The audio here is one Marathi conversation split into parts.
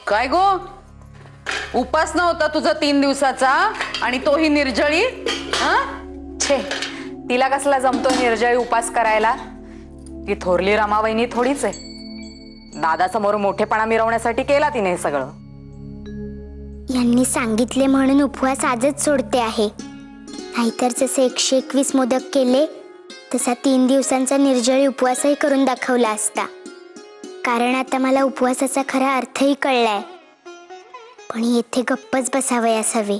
काय गो, उपास नव्हता तुझा 3 दिवसाचा आणि तोही निर्जळी? छे, तिला कसला जमतो निर्जळी उपास करायला? ती थोरली रमावहिनी थोडीच आहे. दादासमोर मोठेपणा मिरवण्यासाठी केला तिने हे सगळं. यांनी सांगितले म्हणून उपवास आजच सोडते आहे. नाहीतर जसे 121 मोदक केले तसा 3 दिवसांचा निर्जळी उपवासही करून दाखवला असता. कारण आता मला उपवासाचा खरा अर्थही कळलाय. पण येथे गप्पच बसावयास हवे.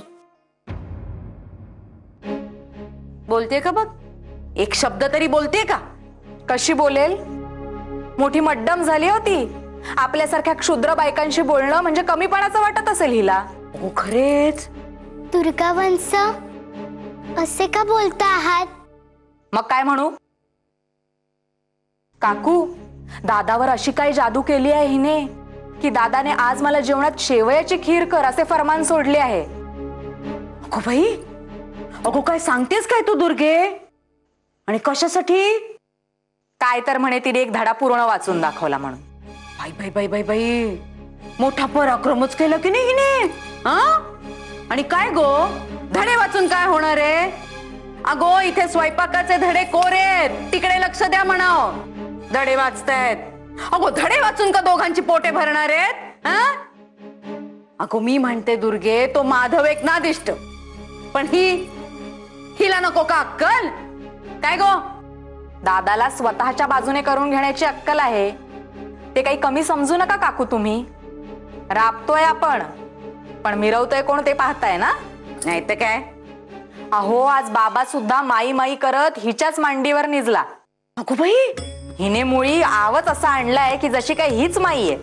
बोलते का बघ, एक शब्द तरी बोलते का? कशी बोलेल? मोठी मड्डम झाली होती. आपल्यासारख्या क्षुद्र बायकांशी बोलणं म्हणजे कमीपणाचं वाटत असेल हिला. हो खरेच. दुर्गावंश, असे का बोलता आहात? मग काय म्हणू? काकू, दादावर अशी काय जादू केली आहे हिने की दादाने आज मला जेवणात शेवयाची खीर कर असे फरमान सोडले आहे. अगो बाई, अगो काय सांगतेस काय तू दुर्गे? आणि कशासाठी? काय तर म्हणे तिने एक धडा पूर्ण वाचून दाखवला म्हणून. बाई बाई बाई बाई बाई, मोठा पराक्रमच केला की नाही हिने? आणि काय गो, धडे वाचून काय होणार आहे? अगो इथे स्वयंपाकाचे धडे कोरेत, तिकडे लक्ष द्या म्हणाव. धडे वाचतायत. अगो धडे वाचून का दोघांची पोटे भरणार आहेत? अगो मी म्हणते दुर्गे, तो माधव एक नादिष्ट, पण हिला नको का अक्कल? काय गो? दादाला स्वतःच्या बाजूने करून घेण्याची अक्कल आहे. ते काही कमी समजू नका काकू तुम्ही. राबतोय आपण, पण मिरवतोय कोण ते पाहताय ना? नाही तर काय. अहो आज बाबा सुद्धा माई माई करत हिच्याच मांडीवर निजला. अगो बाई, हिने मुळी आवच असा आणलाय की जशी काय हीच माई आहे.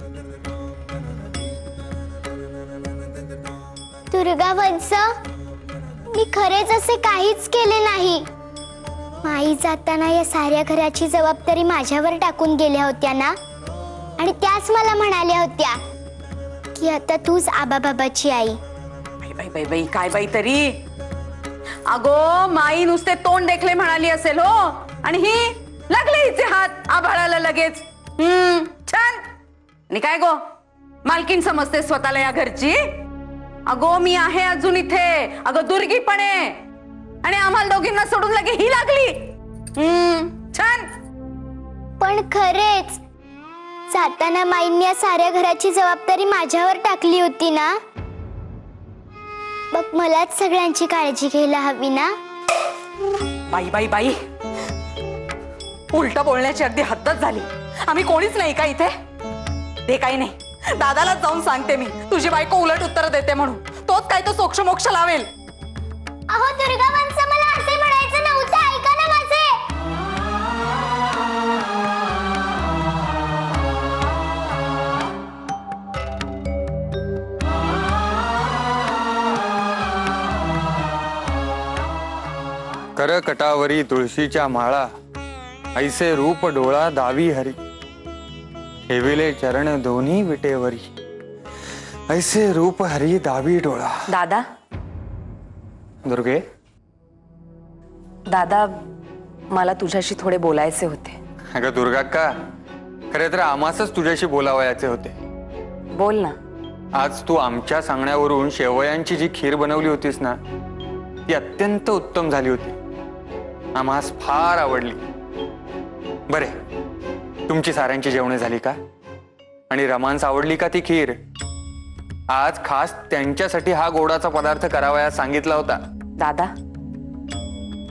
दुर्गावंश, मी खरेच असे काहीच केले नाही. माई जाताना या साऱ्या घराची जबाबदारी माझ्यावर टाकून गेल्या होत्या ना, आणि त्याच मला म्हणाल्या होत्या की आता तूच आबा बाबाची आई. बाई बाई बाई बाई, काय बाई तरी. अगो माई नुसते तोंड देखले म्हणाली असेल हो, आणि ही लागले हिचे हात आभाळाला लगेच. छान. आणि काय गो, मालकीन समजते स्वतःला या घरची? अगो मी आहे अजून इथे, अगं दुर्गीपणे, आणि आम्हाला दोघींना सोडून लगे ही लागली. छान. पण खरेच जाताना माईंनी या साऱ्या घराची जबाबदारी माझ्यावर टाकली होती ना, मग मलाच सगळ्यांची काळजी घ्यायला हवी ना. बाई बाई बाई, उलट बोलण्याची अगदी हद्दच झाली. आम्ही कोणीच नाही का इथे? ते काही नाही, दादालाच जाऊन सांगते मी तुझी बायको उलट उत्तर देते म्हणून. तोच काय तो सोक्ष मोक्ष लावेल. अहो दुर्गावंश, मला असे म्हणायचं नव्हतं, ऐका ना माझे. करकटावरी तुळशीच्या माळा, ऐसे रूप डोळा दावी हरी. ठेविले चरण दोन्ही विटेवरी, ऐसे रूप हरी दावी डोळा. दादा, दुर्गे, दादा मला तुझ्याशी थोडे बोलायचे होते. अगं दुर्गाक्का, खरे तर आम्हासच तुझ्याशी बोलावयाचे होते. बोल ना. आज तू आमच्या सांगण्यावरून शेवयांची जी खीर बनवली होतीस ना, ती अत्यंत उत्तम झाली होती. आम्हास फार आवडली. बरे, तुमची साऱ्यांची जेवणे झाली का? आणि रमांस आवडली का ती खीर? आज खास त्यांच्यासाठी हा गोडाचा पदार्थ करावयास सांगितला होता. दादा,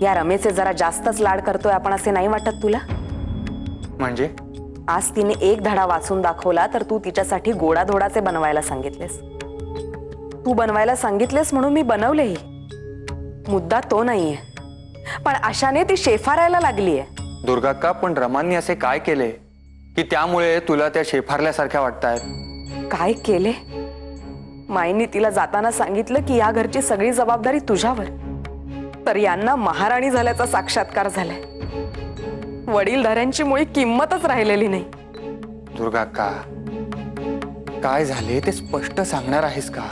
या रमेचे जरा जास्तच लाड करतोय आपण असे नाही वाटत तुला? म्हणजे आज तिने एक धडा वाचून दाखवला तर तू तिच्यासाठी गोडाधोडाचे बनवायला सांगितलेस. तू बनवायला सांगितलेस म्हणून मी बनवलेही. मुद्दा तो नाहीये, पण अशाने ती शेफारायला लागलीये. दुर्गाक्का, पण रमांनी असे काय केले की त्यामुळे तुला त्या शेफारल्यासारख्या वाटतायत? काय केले? माईंनी तिला जाताना सांगितलं की या घरची सगळी जबाबदारी तुझ्यावर. तर यांना महाराणी झाल्याचा साक्षात्कार झालाय. वडीलधाऱ्यांची मुळी किंमतच राहिलेली नाही. दुर्गाक्का, काय झाले ते स्पष्ट सांगणार आहेस का?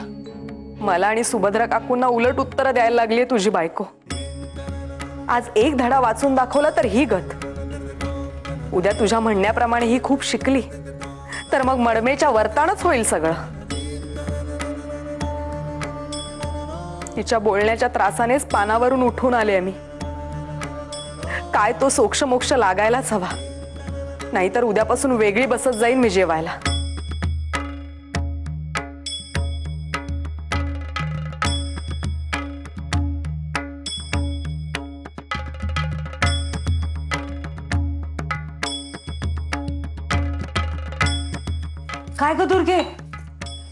मला आणि सुभद्रा काकूंना उलट उत्तर द्यायला लागलीये तुझी बायको. आज एक धडा वाचून दाखवला तर ही गत. उद्या तुझ्या म्हणण्याप्रमाणे ही खूप शिकली तर मग मडमेच्या वर्तानच होईल सगळं. तिच्या बोलण्याच्या त्रासानेच पानावरून उठून आले मी. काय तो सोक्षमोक्ष लागायलाच हवा, नाहीतर उद्यापासून वेगळी बसत जाईन मी जेवायला. काय ग दुर्गे,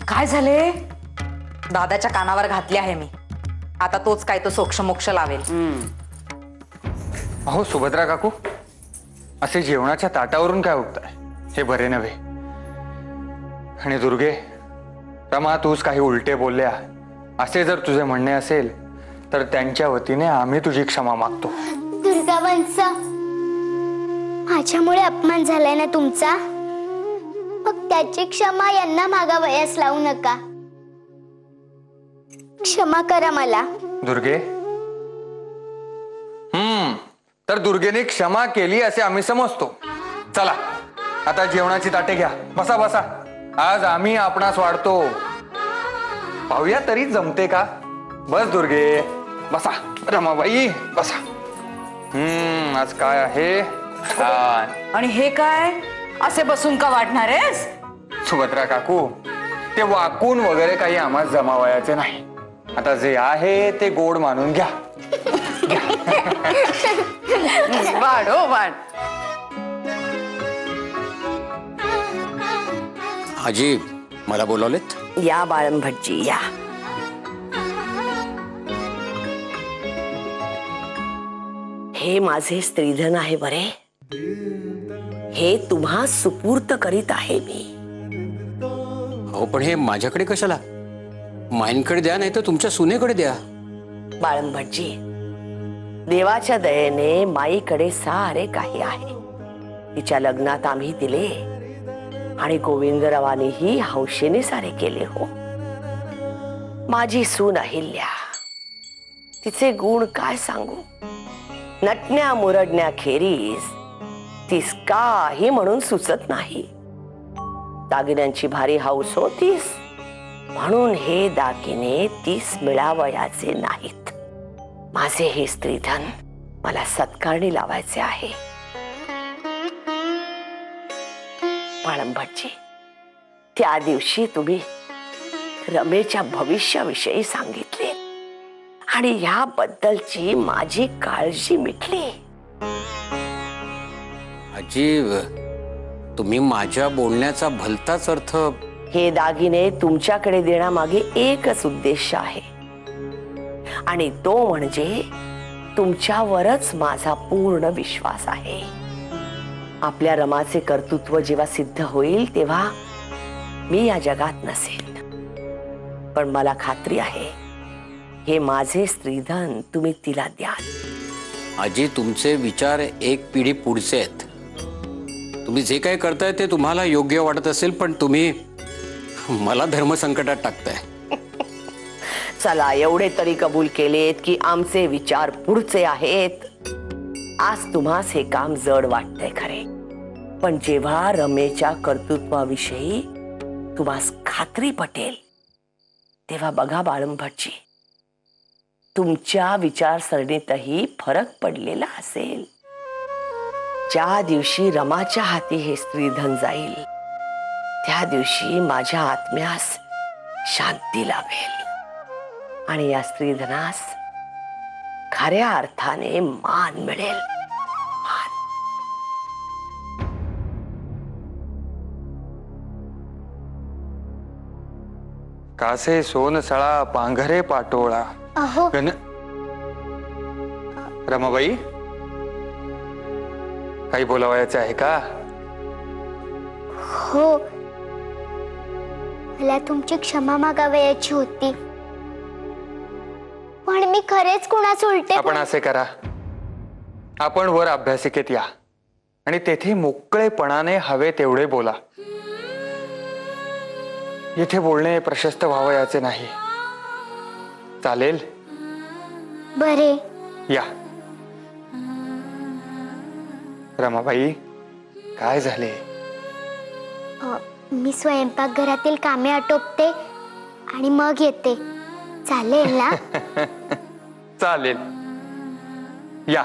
काय झाले? दादाच्या कानावर घातली आहे मी. आता तोच काय तो सोक्षमोक्ष लावेल. अहो सुभद्रा काकू, असे जेवणाच्या ताटावरून काय उठताय? हे बरे नव्हे. आणि दुर्गे, रमा तूच काही उलटे बोलल्या असे जर तुझे म्हणणे असेल तर त्यांच्या वतीने आम्ही तुझी क्षमा मागतो. दुर्गावंश, माझ्यामुळे अपमान झालाय ना तुमचा, मग त्याची क्षमा यांना मागावयास लावू नका. क्षमा करा मला. दुर्गे, तर दुर्गेने क्षमा केली असे आम्ही समजतो. चला आता जेवणाची ताटे घ्या. बसा बसा, आज आम्ही आपणास वाढतो. पाहूया तरी जमते का. बस दुर्गे, बसा. रमाबाई बसा. आज काय आहे? छान. आणि हे काय असे बसून का वाढणार आहेस? सुभद्रा काकू, ते वाकून वगैरे काही आम्हाला जमावयाचे नाही. आता जे आहे ते गोड मानून घ्या. वाढ हो वाढ. आजी, मला बोलावलेत? या बाळम भटजी या. हे माझे स्त्रीधन आहे बरे. हे तुम्हा सुपूर्त करीत आहे मी. हो, पण हे माझ्याकडे कशाला? माईंकडे द्या, नाही तर तुमच्या सुनेकडे द्या. बाळम भटजी, देवाच्या दयेने माईकडे सारे काही आहे. तिच्या लग्नात आम्ही दिले आणि गोविंदरावांनीही हौशेने सारे केले. हो, माझी सून अहिल्या, तिचे गुण काय सांगू. नटण्या मुरडण्या खेरीज तीस काही म्हणून सुचत नाही. दागिन्यांची भारी हौस होतीस म्हणून हे दागिने तीस मिळावयाचे नाहीत. माझे हे स्त्रीधन मला सत्कारणी लावायचे आहे. बाळम भटजी, त्या दिवशी तुम्ही रमेच्या भविष्याविषयी सांगितले आणि याबद्दलची माझी काळजी मिटली. आजी, तुम्ही माझ्या बोलण्याचा भलताच अर्थ. हे दागिने तुमच्याकडे देण्यामागे एकच उद्देश आहे आणि तो म्हणजे तुमच्यावरच माझा पूर्ण विश्वास आहे. आपल्या रमाचे कर्तृत्व जेव्हा सिद्ध होईल तेव्हा मी या जगात नसेल, पण मला खात्री आहे हे माझे स्त्रीधन तुम्ही तिला द्याल. आजी, तुमचे विचार एक पिढी पुढचे आहेत. तुम्ही जे काही करताय ते तुम्हाला योग्य वाटत असेल, पण तुम्ही मला धर्मसंकटात टाकताय. चला, एवढे तरी कबूल केलेत की आमचे विचार पुढचे आहेत. आज तुम्हास हे काम जड वाटतंय खरे, पण जेव्हा रमेच्या कर्तृत्वाविषयी तुम्हास खात्री पटेल तेव्हा बघा बाळम भटजी, तुमच्या विचारसरणीतही फरक पडलेला असेल. ज्या दिवशी रमाच्या हाती हे स्त्रीधन जाईल त्या दिवशी माझ्या आत्म्यास शांती लाभेल आणि या स्त्रीधनास खऱ्या अर्थाने मान मिळेल. मान. कासे सोन सळा पांघरे पाटोळा. अहो, रमाबाई, काही बोलावयाचे आहे का? हो, मला तुमची क्षमा मागावयाची होती, पण मी खरेच कुणाच उलटे आपण असे करा, आपण वर अभ्यासिकेत या आणि तेथे मोकळेपणाने हवे तेवढे बोला. इथे बोलणे प्रशस्त व्हावयाचे नाही. चालेल? बरे. या. रमाबाई, काय झाले? मी स्वयंपाकघरातील कामे आटोपते आणि मग येते. चालेल ना? चालेल, या.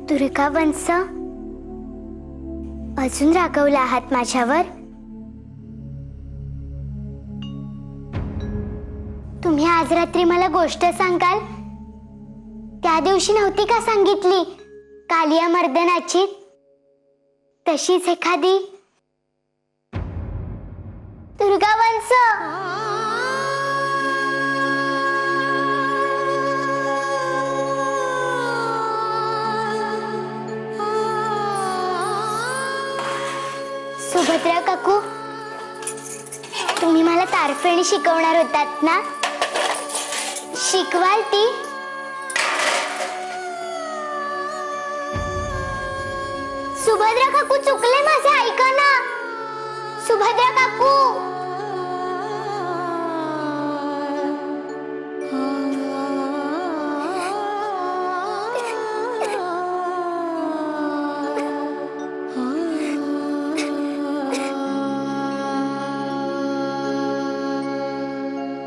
दुर्गा वंश, अजून रागवला आहात माझ्यावर? तुम्ही आज रात्री मला गोष्ट सांगाल? त्या दिवशी नव्हती का सांगितली कालिया मर्दनाची? तशीच एखादी? दुर्गा वंश, सुभद्रा काकू, तुम्ही मला तारफेणी शिकवणार होतात ना? शिकवाल ती? सुभद्रा काकू, चुकले माझे, ऐका ना. सुभद्रा काकू.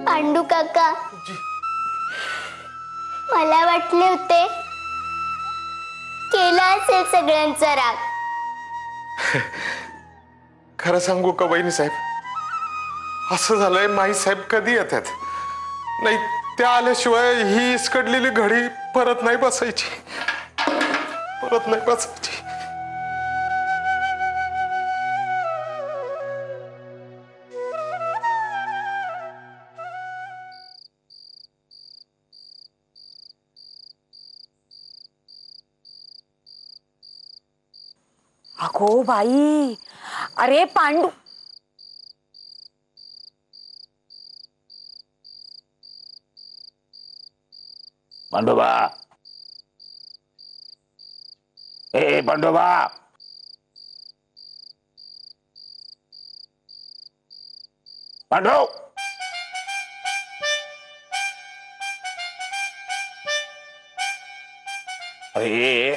पांडू काका, मला वाटले होते केला असेल सगळ्यांचा राग. खरं सांगू का वहिनी साहेब, असं झालंय माई साहेब कधी येतात, नाही त्या आल्याशिवाय ही इसकडलेली घडी परत नाही बसायची, परत नाही बसायची. अगो बाई, अरे पांडू, पांडोबा, ए पांडोबा, पांडव, अरे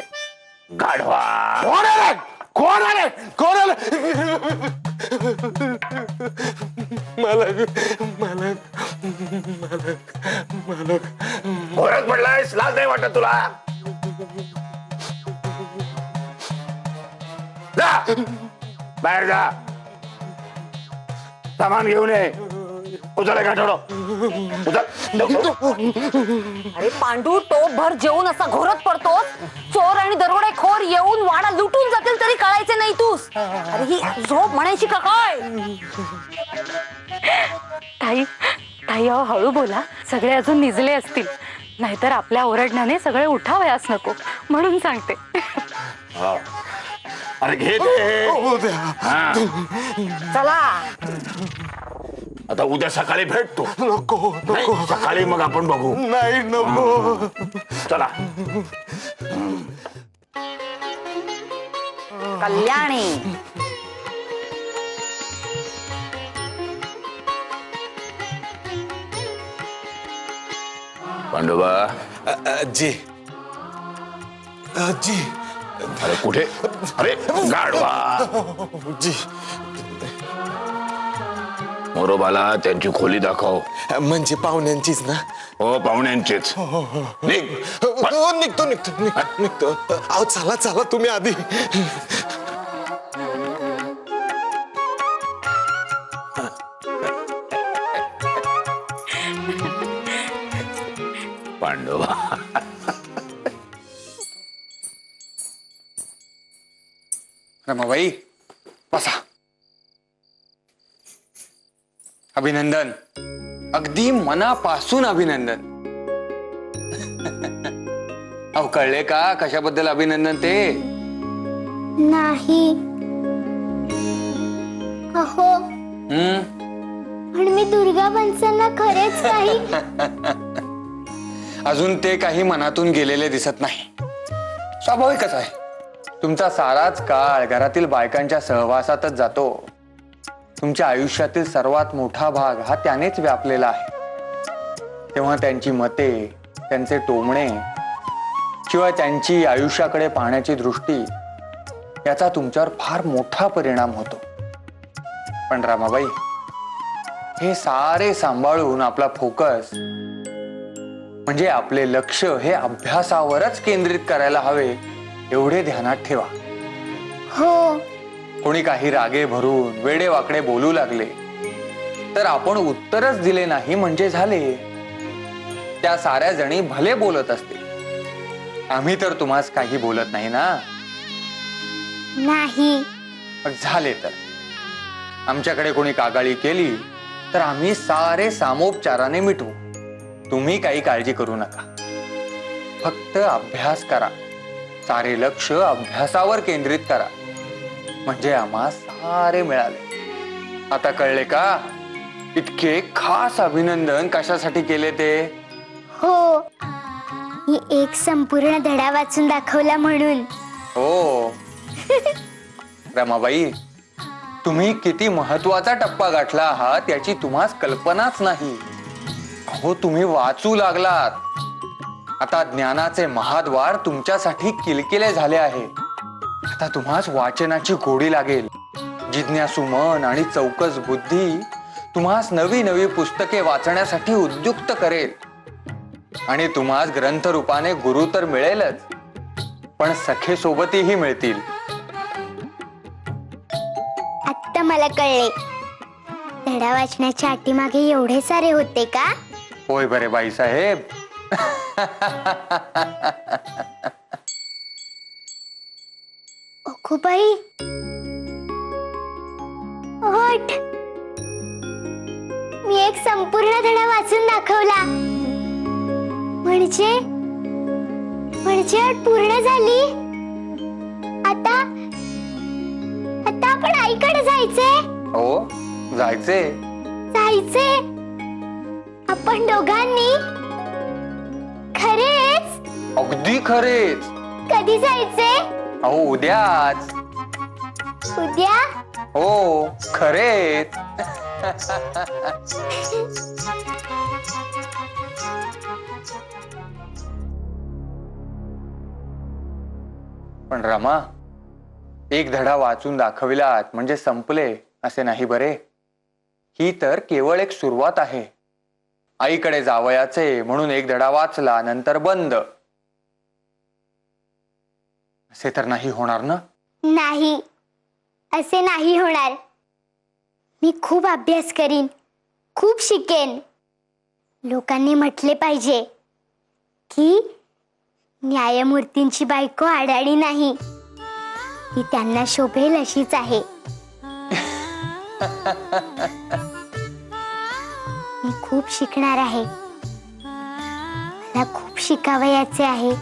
गाढवा, कोण आले? कोण आले? कोण आले? मालक, मालक, मालक, मालक. घोरच पडलायस, लाज नाही वाटत तुला? जा बाहेर जा, सामान घेऊन ये. उचल का थोडं, उचल. अरे पांडू, टोप भर जेवून असा घोरत पडतोस. चोर आणि दरोडेखोर येऊन वाडा लुटून जातील तरी कळायचे नाही तूस. अरे ही झोप म्हणायची का काय? ताई, ताई अहो हळू बोला, सगळे अजून निजले असतील, नाहीतर आपल्या ओरडण्याने सगळे उठावयास नको, म्हणून सांगते. अरे घे ते. हा. चला, आता उद्या सकाळी भेटतो. नको नको, नाही, सकाळी मग आपण बघू. नाही नको. चला. कल्याणी, पांडोबा, जी, जी, अरे कुठे? अरे गाढवा, जी. मोरोबाला त्यांची खोली दाखव. म्हणजे पाहुण्यांचीच ना? हो, पाहुण्यांचीच. निघ. हो, निघतो निघतो निघतो. अहो चला चला तुम्ही आधी. पांडोबा, रमाबाई, बसा. अभिनंदन, अगदी मनापासून अभिनंदन. अहो कळले का कशाबद्दल अभिनंदन ते? नाही. अहो, पण मी दुर्गा वंशांना खरेच काही. अजून ते काही मनातून गेलेले दिसत नाही. स्वाभाविकच आहे. तुमचा साराच काळ घरातील बायकांच्या सहवासातच जातो. तुमच्या आयुष्यातील सर्वात मोठा भाग हा त्यानेच व्यापलेला आहे. तेव्हा त्यांची मते, त्यांचे टोमणे किंवा त्यांची आयुष्याकडे पाहण्याची दृष्टी याचा तुमच्यावर फार मोठा परिणाम होतो. पण रमाबाई, हे सारे सांभाळून आपला फोकस म्हणजे आपले लक्ष हे अभ्यासावरच केंद्रित करायला हवे एवढे ध्यानात ठेवा. हो. कोणी काही रागे भरून वेडे वाकडे बोलू लागले तर आपण उत्तरच दिले नाही म्हणजे झाले. त्या साऱ्या जणी भले बोलत असते, आम्ही तर तुम्हास काही बोलत नाही ना. नाही. मग झाले तर आमच्याकडे कोणी कागाळी केली तर आम्ही सारे सामोपचाराने मिटवू. तुम्ही काही काळजी करू नका. फक्त अभ्यास करा. सारे लक्ष अभ्यासावर केंद्रित करा म्हणजे आम्हा सारे मिळाले. आता कळले का इतके खास अभिनंदन कशासाठी केले ते? हो, मी एक संपूर्ण धडा वाचून दाखवला म्हणून. हो रमाबाई, तुम्ही किती महत्वाचा टप्पा गाठला आहात याची तुम्हास कल्पनाच नाही. अहो, तुम्ही वाचू लागलात. आता ज्ञानाचे महाद्वार तुमच्यासाठी किलकिले झाले आहे. आता तुम्हास वाचनाची गोडी लागेल. जिज्ञासू मन आणि चौकस बुद्धी तुम्हास नवी नवी पुस्तके वाचण्यासाठी उद्युक्त करेल. आणि तुम्हास ग्रंथ रूपाने गुरु तर मिळेलच, पण सखे सोबतीही मिळतील. आत्ता मला कळले, धडा वाचण्याच्या अटीमागे एवढे सारे होते का? होय बरे बाईसाहेब. अगोबाई, ओठ, मी एक संपूर्ण धडा वाचून दाखवला. म्हणजे म्हणजे अट पूर्ण झाली. आता आता आपण आईकडे जायचे. हो जायचे. जायचे आपण दोघांनी. खरेच? अगदी खरेच. कधी जायचे? अहो उद्याच. उद्या? हो खरेच. पण रमा, एक धडा वाचून दाखविलात म्हणजे संपले असे नाही बरे. ही तर केवळ एक सुरुवात आहे. आईकडे जावयाचे म्हणून एक धडा वाचला नंतर बंद असे तर नाही होणार ना? नाही, असे नाही होणार. मी खूप अभ्यास करीन, खूप शिकेन. लोकांनी म्हटले पाहिजे की न्यायमूर्तींची बायको आडाणी नाही, ती त्यांना शोभेल अशीच आहे. मी खूप शिकणार आहे. मला खूप शिकावयाचे आहे.